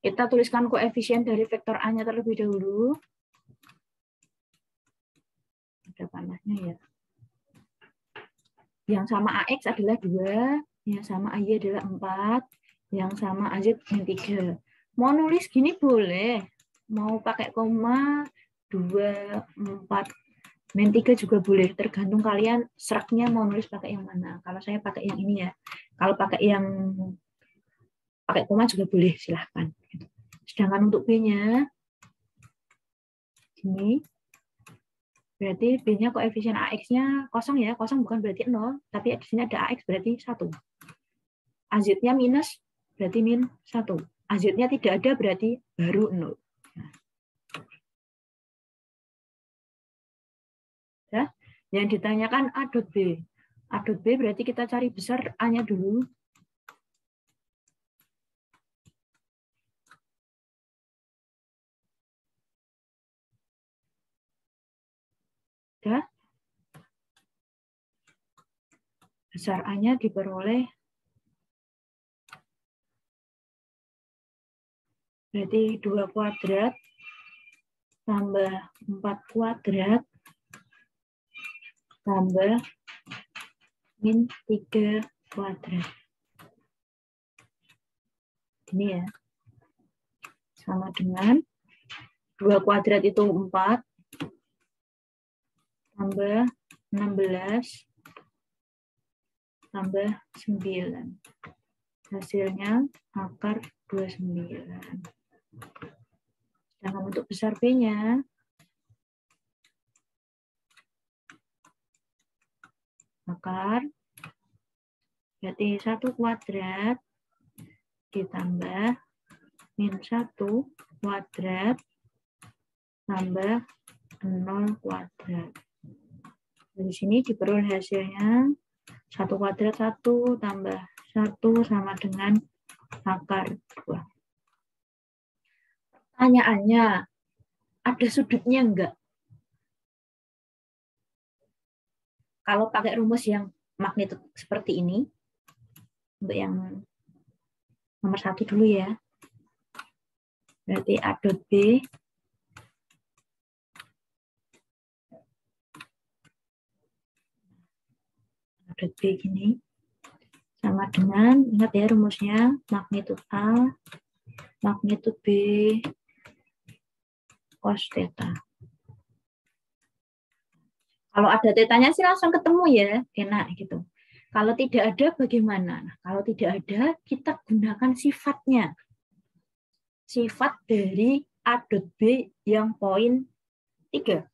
A: Kita tuliskan koefisien dari vektor A-nya terlebih dahulu. Ada panahnya ya. Yang sama AX adalah 2, yang sama AY adalah 4, yang sama AZ min 3. Mau nulis gini boleh. Mau pakai koma, 2, 4, min 3 juga boleh. Tergantung kalian seraknya mau nulis pakai yang mana. Kalau saya pakai yang ini ya. Kalau pakai yang pakai koma juga boleh, silahkan. Sedangkan untuk B-nya, ini berarti B-nya koefisien AX-nya kosong ya. Kosong bukan berarti 0, tapi di sini ada AX berarti 1. AZ-nya minus berarti min 1. AZ-nya tidak ada berarti baru 0. Ya. Yang ditanyakan A dot B. A dot B berarti kita cari besar A-nya dulu. Ya. Besar A-nya diperoleh berarti 2 kuadrat tambah 4 kuadrat tambah min 3 kuadrat. Ini ya. Sama dengan 2 kuadrat itu 4 tambah 16 tambah 9. Hasilnya akar 29. Sedangkan untuk besar B-nya, akar berarti 1 kuadrat ditambah min 1 kuadrat tambah 0 kuadrat. Dari sini diperoleh hasilnya 1 kuadrat 1 tambah 1 sama dengan akar 2. Pertanyaannya, ada sudutnya enggak? Kalau pakai rumus yang magnitudo seperti ini, untuk yang nomor 1 dulu ya. Berarti A dot B dot B gini sama dengan, ingat ya rumusnya, magnitud A, magnitud B, cos theta. Kalau ada tetanya sih langsung ketemu ya, enak gitu. Kalau tidak ada bagaimana? Nah, kalau tidak ada, kita gunakan sifatnya. Sifat dari A dot B yang poin 3.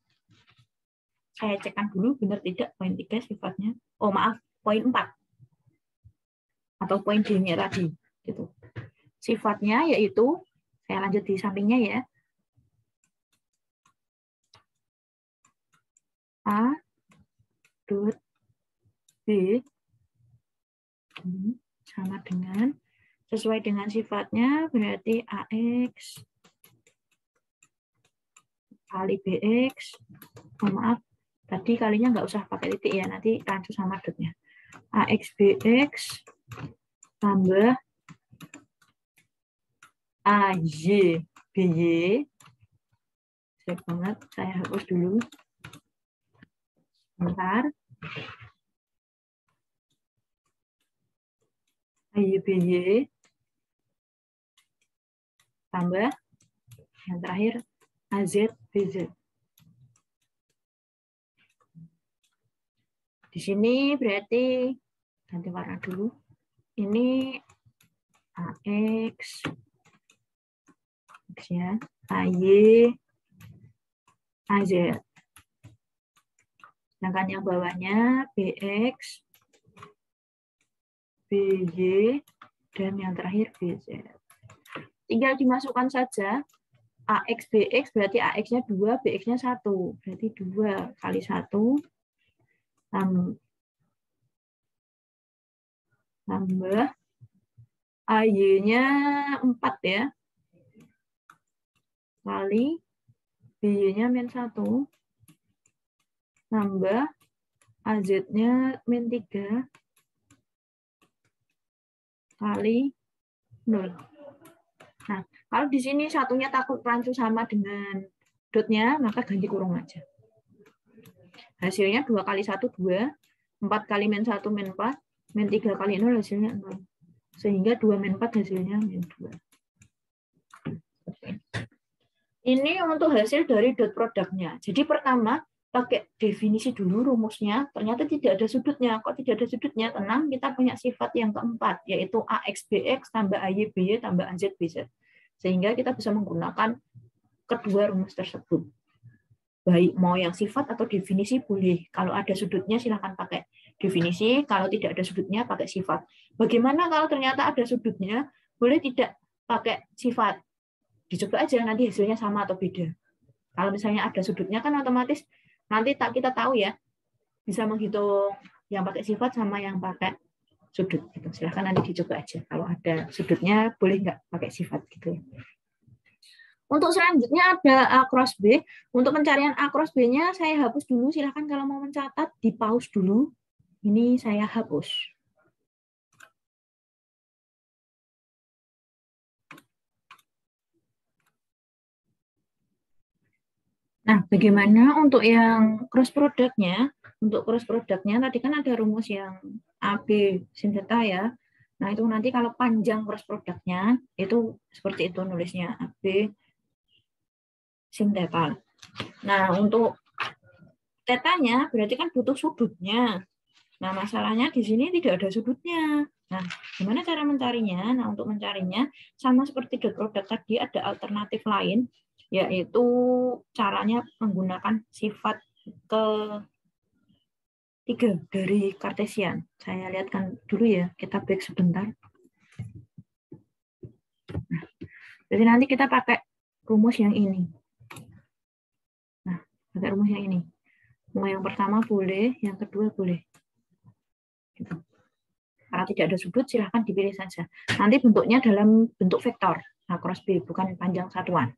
A: Saya cekkan dulu benar tidak poin 3 sifatnya. Oh maaf, poin 4. Atau poin D-nya tadi. Gitu. Sifatnya yaitu, saya lanjut di sampingnya ya. A dot B sama dengan, sesuai dengan sifatnya berarti AX kali BX. Oh, maaf, tadi kalinya nggak usah pakai titik ya, nanti rancu sama dotnya. AX BX tambah AY BY. Saya banget, saya hapus dulu. Bentar. AY BY tambah yang terakhir AZ BZ. Di sini berarti ganti warna dulu. Ini AX ya, AY, AZ. Sedangkan yang bawahnya BX, BY, dan yang terakhir BZ. Tinggal dimasukkan saja. AX, BX berarti AX-nya 2, BX-nya 1. Berarti 2 kali 1 tambah AY-nya 4 ya, kali BY-nya min 1, tambah AZ-nya min 3, kali 0. Nah, kalau di sini satunya takut rancu sama dengan dotnya, maka ganti kurung aja. Hasilnya 2 kali 1, 2. 4 kali min 1, min 4. Min 3 kali 0 hasilnya 0. Sehingga 2 min 4 hasilnya min 2. Ini untuk hasil dari dot produknya. Jadi pertama, pakai definisi dulu rumusnya. Ternyata tidak ada sudutnya. Kok tidak ada sudutnya? Tenang, kita punya sifat yang keempat, yaitu AXBX tambah AYBY tambah AZBZ. Sehingga kita bisa menggunakan kedua rumus tersebut. Baik mau yang sifat atau definisi boleh. Kalau ada sudutnya silahkan pakai definisi, kalau tidak ada sudutnya pakai sifat. Bagaimana kalau ternyata ada sudutnya? Boleh tidak pakai sifat. Dicoba aja nanti hasilnya sama atau beda. Kalau misalnya ada sudutnya kan otomatis nanti kita tahu ya, bisa menghitung yang pakai sifat sama yang pakai sudut. Gitu. Silahkan nanti dicoba aja. Kalau ada sudutnya boleh nggak pakai sifat gitu. Untuk selanjutnya ada A cross B. Untuk pencarian A cross B-nya saya hapus dulu. Silahkan kalau mau mencatat, di pause dulu. Ini saya hapus. Nah, bagaimana untuk yang cross product-nya? Untuk cross product-nya tadi kan ada rumus yang AB sin theta ya. Nah, itu nanti kalau panjang cross product-nya, itu seperti itu nulisnya AB sin theta. Nah, untuk tetanya berarti kan butuh sudutnya. Nah, masalahnya di sini tidak ada sudutnya. Nah, gimana cara mencarinya? Nah, untuk mencarinya sama seperti dot product tadi ada alternatif lain, yaitu caranya menggunakan sifat ketiga dari Cartesian. Saya lihatkan dulu ya, kita back sebentar. Nah, jadi nanti kita pakai rumus yang ini. Nah, pakai rumus yang ini. Mau yang pertama boleh, yang kedua boleh. Gitu. Karena tidak ada sudut, silahkan dipilih saja. Nanti bentuknya dalam bentuk vektor, A cross B, bukan panjang satuan.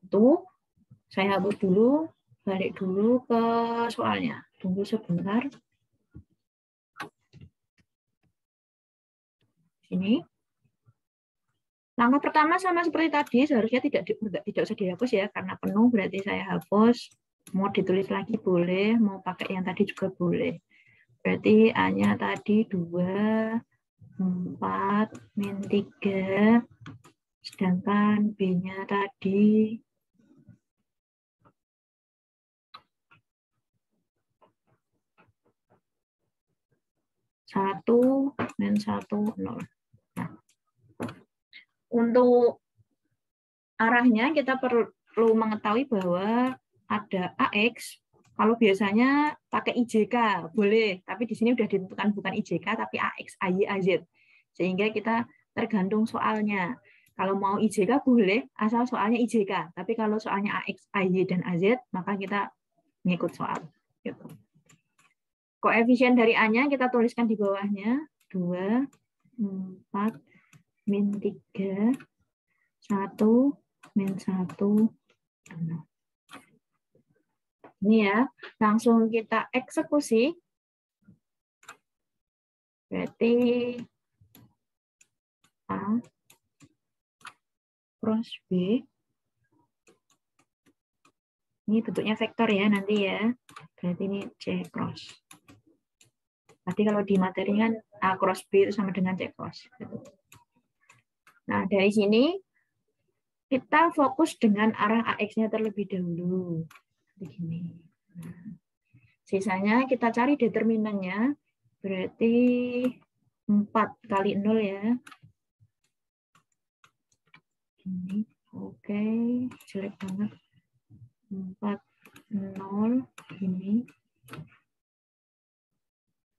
A: Itu saya hapus dulu, balik dulu ke soalnya. Tunggu sebentar. Sini. Langkah pertama sama seperti tadi, seharusnya tidak usah dihapus ya, karena penuh berarti saya hapus. Mau ditulis lagi boleh, mau pakai yang tadi juga boleh. Berarti A-nya tadi 2, 4, min 3, sedangkan B-nya tadi 1, min 1, 0. Nah, untuk arahnya kita perlu mengetahui bahwa ada AX. Kalau biasanya pakai IJK boleh, tapi di sini sudah ditentukan bukan IJK tapi AX, AY, AZ. Sehingga kita tergantung soalnya. Kalau mau IJK boleh, asal soalnya IJK. Tapi kalau soalnya AX, AY, dan AZ, maka kita ngikut soal. Gitu. Koefisien dari A-nya kita tuliskan di bawahnya. 2, 4, min 3, 1, min 1, 0. Ini ya, langsung kita eksekusi. Berarti A cross B. Ini bentuknya vektor ya nanti ya. Berarti ini C cross. Tadi kalau di materi kan A cross B itu sama dengan C cross. Nah, dari sini kita fokus dengan arah AX-nya terlebih dahulu. Begini. Nah, sisanya kita cari determinannya. Berarti 4 kali 0 ya. Ini oke, jelek banget. 4, 0, ini.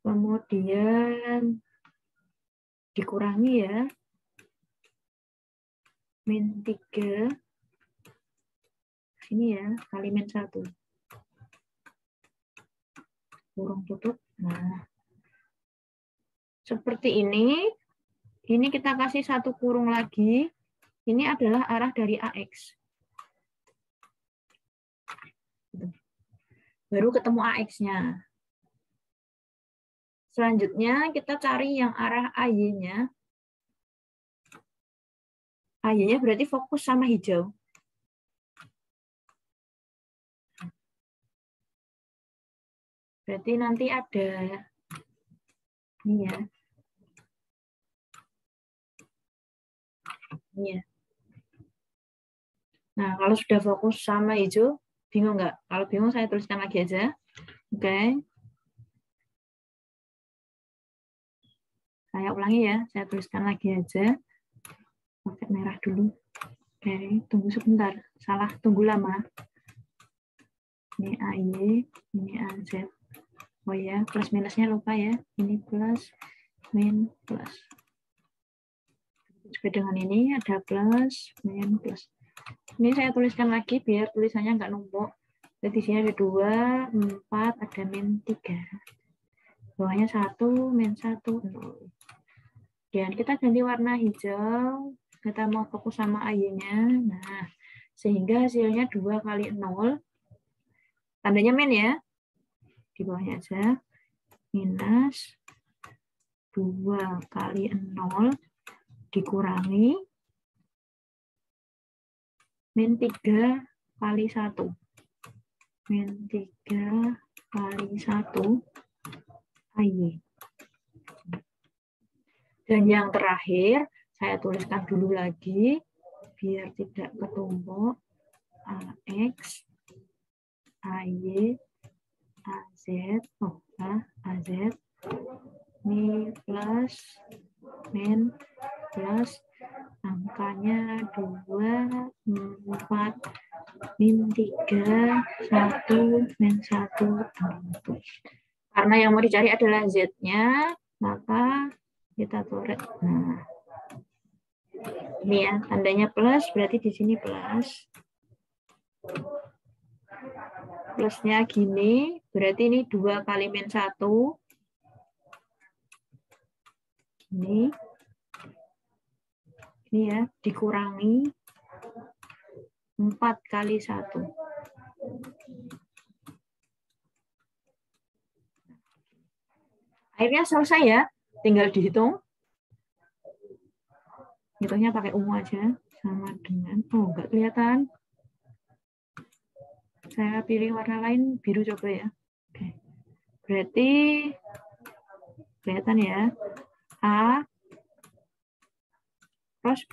A: Kemudian dikurangi ya. Min 3. Sini ya, kali min 1. Kurung tutup. Nah, seperti ini kita kasih satu kurung lagi. Ini adalah arah dari AX. Baru ketemu AX-nya. Selanjutnya kita cari yang arah AY-nya. AY-nya berarti fokus sama hijau. Berarti nanti ada ini ya. Ini ya. Nah, kalau sudah fokus sama hijau, bingung nggak? Kalau bingung saya tuliskan lagi aja. Oke. Saya ulangi ya, saya tuliskan lagi aja. Pakai merah dulu. Oke, tunggu sebentar. Salah, tunggu lama. Ini AY, ini AZ. Oh ya, plus minusnya lupa ya. Ini plus, min, plus. Juga dengan ini ada plus, min, plus. Ini saya tuliskan lagi biar tulisannya nggak numpuk. Jadi di sini ada 2, 4, ada min 3. Bawahnya 1, min 1, 0. Dan kita ganti warna hijau. Kita mau fokus sama AY-nya. Nah, sehingga hasilnya 2 kali 0. Tandanya min ya. Di bawahnya aja. Minus 2 kali 0 dikurangi min 3 kali 1. Min 3 kali 1 AY. Dan yang terakhir, saya tuliskan dulu lagi, biar tidak ketumpuk. AX, AY, AZ, AZ, ini plus, min, plus, angkanya 2, 4, min 3, 1, min 1. Karena yang mau dicari adalah Z-nya, maka kita coret. Nah, ini ya, tandanya plus, berarti di sini plus. Plusnya gini, berarti ini 2 kali min 1. Ini ya, dikurangi 4 kali 1. Akhirnya selesai ya, tinggal dihitung. Hitungnya pakai ungu aja, sama dengan, oh nggak kelihatan. Saya pilih warna lain, biru coba ya. Oke. Berarti kelihatan ya, A plus B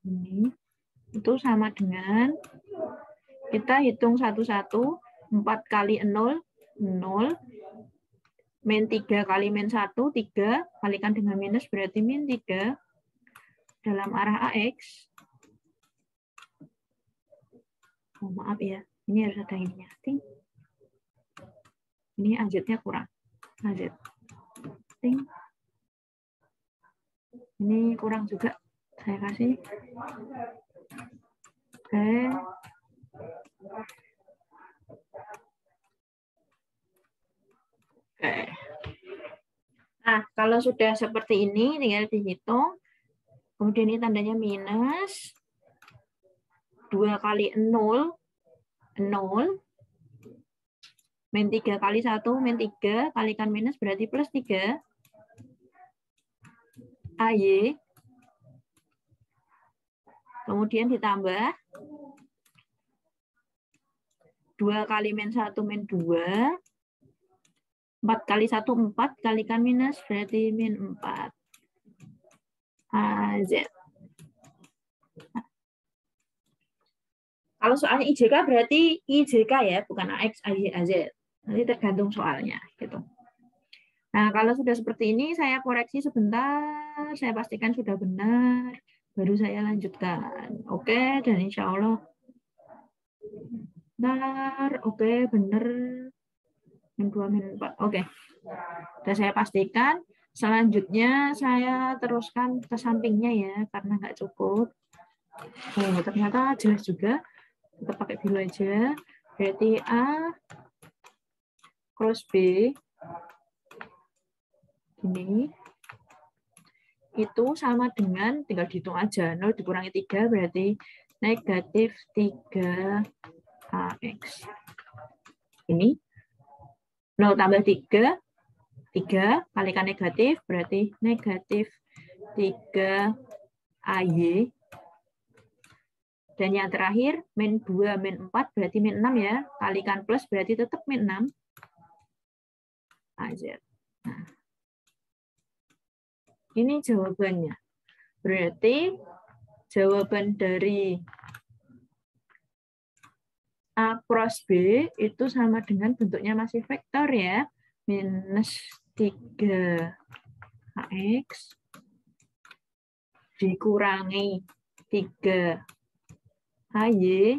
A: ini itu sama dengan, kita hitung satu-satu, 4 kali 0, 0, min 3 kali min 1, 3, kalikan dengan minus berarti min 3 dalam arah AX. Oh, maaf ya, ini harus ada ininya. Ting. Ini AZ-nya kurang. AZ. Ting. Ini kurang juga. Saya kasih. Oke. Oke. Nah, kalau sudah seperti ini, tinggal dihitung. Kemudian ini tandanya minus. 2 kali 0, 0. Min 3 kali 1, min 3. Kalikan minus berarti plus 3. AY. Kemudian ditambah 2 kali min 1, min 2. 4 kali 1, 4. Kalikan minus berarti min 4. AZ. Kalau soalnya IJK berarti IJK ya, bukan AX, AY, AZ. Nanti tergantung soalnya. Gitu. Nah, kalau sudah seperti ini, saya koreksi sebentar. Saya pastikan sudah benar. Baru saya lanjutkan. Oke, dan insya Allah. Bentar, oke, benar. Min 2, min 4. Oke. Sudah saya pastikan. Selanjutnya saya teruskan ke sampingnya ya, karena nggak cukup. Oh, ternyata jelas juga. Kita pakai biru aja. Berarti A cross B Ini itu sama dengan, tinggal dihitung aja, 0 dikurangi 3 berarti negatif 3AX. Ini 0 tambah 3, 3 kalikan negatif berarti negatif 3AY. Dan yang terakhir, min 2, min 4 berarti min 6 ya. Kalikan plus berarti tetap min 6 AZ. Nah, ini jawabannya. Berarti jawaban dari A cross B itu sama dengan bentuknya masih vektor ya. Minus 3AX dikurangi 3AY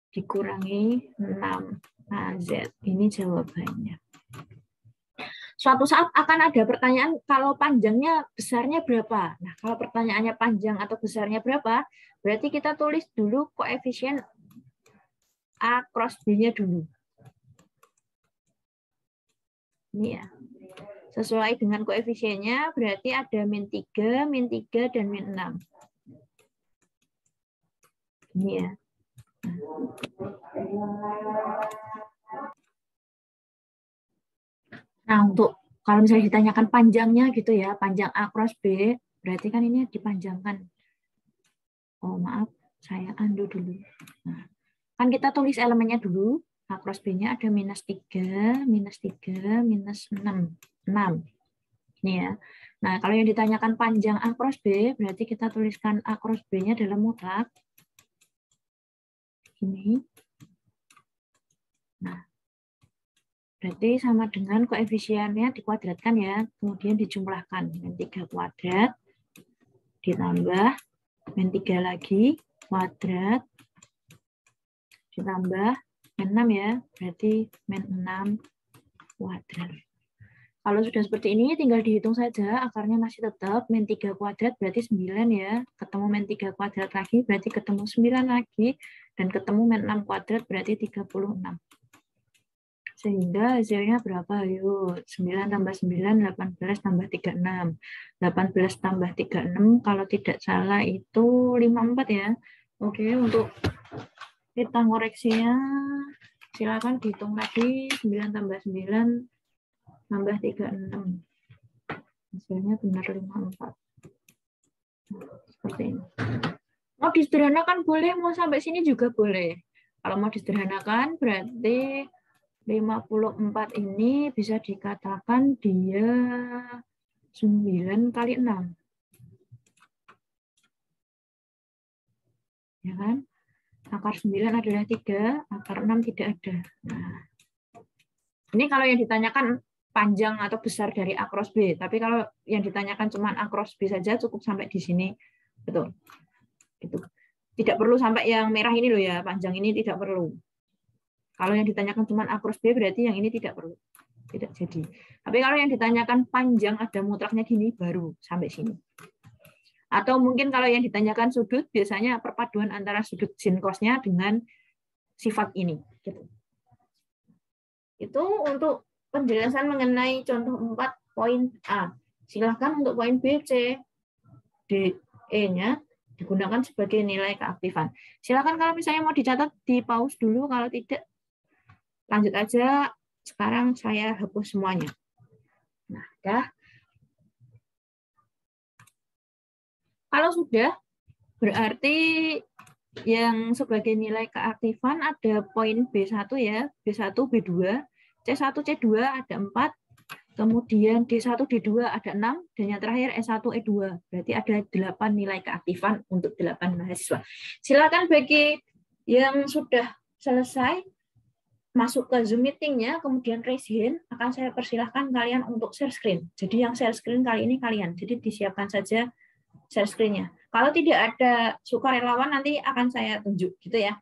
A: dikurangi 6AZ. Ini jawabannya. Suatu saat akan ada pertanyaan kalau panjangnya besarnya berapa. Nah, kalau pertanyaannya panjang atau besarnya berapa, berarti kita tulis dulu koefisien A cross B-nya dulu. Ini ya. Sesuai dengan koefisiennya, berarti ada min 3, dan min 6. Ini ya. Nah, untuk kalau misalnya ditanyakan panjangnya gitu ya, panjang A cross B, berarti kan ini dipanjangkan. Oh, maaf, saya undo dulu. Nah, kan kita tulis elemennya dulu. A cross B-nya ada minus 3, minus 6. 6. Ini ya. Nah, kalau yang ditanyakan panjang A cross B, berarti kita tuliskan A cross B-nya dalam mutlak. Ini. Nah, berarti sama dengan koefisiennya dikuadratkan ya, kemudian dijumlahkan. Min 3 kuadrat, ditambah min 3 lagi, kuadrat, ditambah min 6 ya, berarti min 6 kuadrat. Kalau sudah seperti ini, tinggal dihitung saja, akarnya masih tetap, min 3 kuadrat berarti 9 ya, ketemu min 3 kuadrat lagi, berarti ketemu 9 lagi, dan ketemu min 6 kuadrat berarti 36. Sehingga hasilnya berapa? Yuk, 9 tambah 9, 18 tambah 36. 18 tambah 36, kalau tidak salah itu 54 ya. Oke, untuk kita ngoreksinya, silakan dihitung lagi, 9 tambah 9, tambah 36. Hasilnya benar 54. Seperti ini. Mau disederhanakan boleh, mau sampai sini juga boleh. Kalau mau disederhanakan, berarti 54 ini bisa dikatakan dia 9 kali 6. Ya kan? Akar 9 adalah 3, akar 6 tidak ada. Nah, ini kalau yang ditanyakan panjang atau besar dari A cross B. Tapi kalau yang ditanyakan cuma A cross B saja cukup sampai di sini. Betul. Itu. Tidak perlu sampai yang merah ini loh ya, panjang ini tidak perlu. Kalau yang ditanyakan cuma A cross B berarti yang ini tidak perlu. Tidak jadi. Tapi kalau yang ditanyakan panjang ada mutlaknya gini baru sampai sini. Atau mungkin kalau yang ditanyakan sudut biasanya perpaduan antara sudut sin cos-nya dengan sifat ini. Gitu. Itu untuk penjelasan mengenai contoh 4 poin A. Silahkan untuk poin B, C, D, E-nya digunakan sebagai nilai keaktifan. Silahkan kalau misalnya mau dicatat di pause dulu, kalau tidak lanjut aja. Sekarang saya hapus semuanya. Nah, dah. Kalau sudah, berarti yang sebagai nilai keaktifan ada poin B1 ya, B1, B2, C1, C2 ada 4, kemudian D1, D2 ada 6, dan yang terakhir E1, E2. Berarti ada 8 nilai keaktifan untuk 8 mahasiswa. Silakan bagi yang sudah selesai, masuk ke Zoom meeting-nya, kemudian raise hand, akan saya persilahkan kalian untuk share screen. Jadi yang share screen kali ini kalian, jadi disiapkan saja share screen-nya. Kalau tidak ada sukarelawan nanti akan saya tunjuk gitu ya.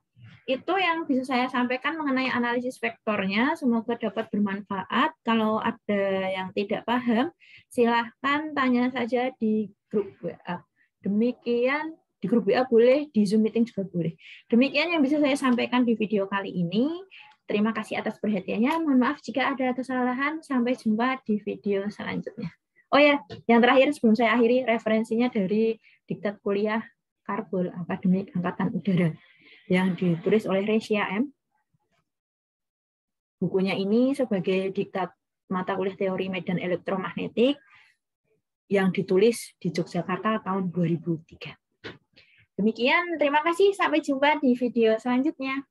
A: Itu yang bisa saya sampaikan mengenai analisis vektornya. Semoga dapat bermanfaat. Kalau ada yang tidak paham, silahkan tanya saja di grup WA. Demikian di grup WA boleh, di Zoom meeting juga boleh. Demikian yang bisa saya sampaikan di video kali ini. Terima kasih atas perhatiannya. Mohon maaf jika ada kesalahan. Sampai jumpa di video selanjutnya. Oh ya, yang terakhir sebelum saya akhiri, referensinya dari diktat kuliah Karbol Akademik Angkatan Udara yang ditulis oleh Resia M. Bukunya ini sebagai diktat mata kuliah teori medan elektromagnetik yang ditulis di Yogyakarta tahun 2003. Demikian, terima kasih. Sampai jumpa di video selanjutnya.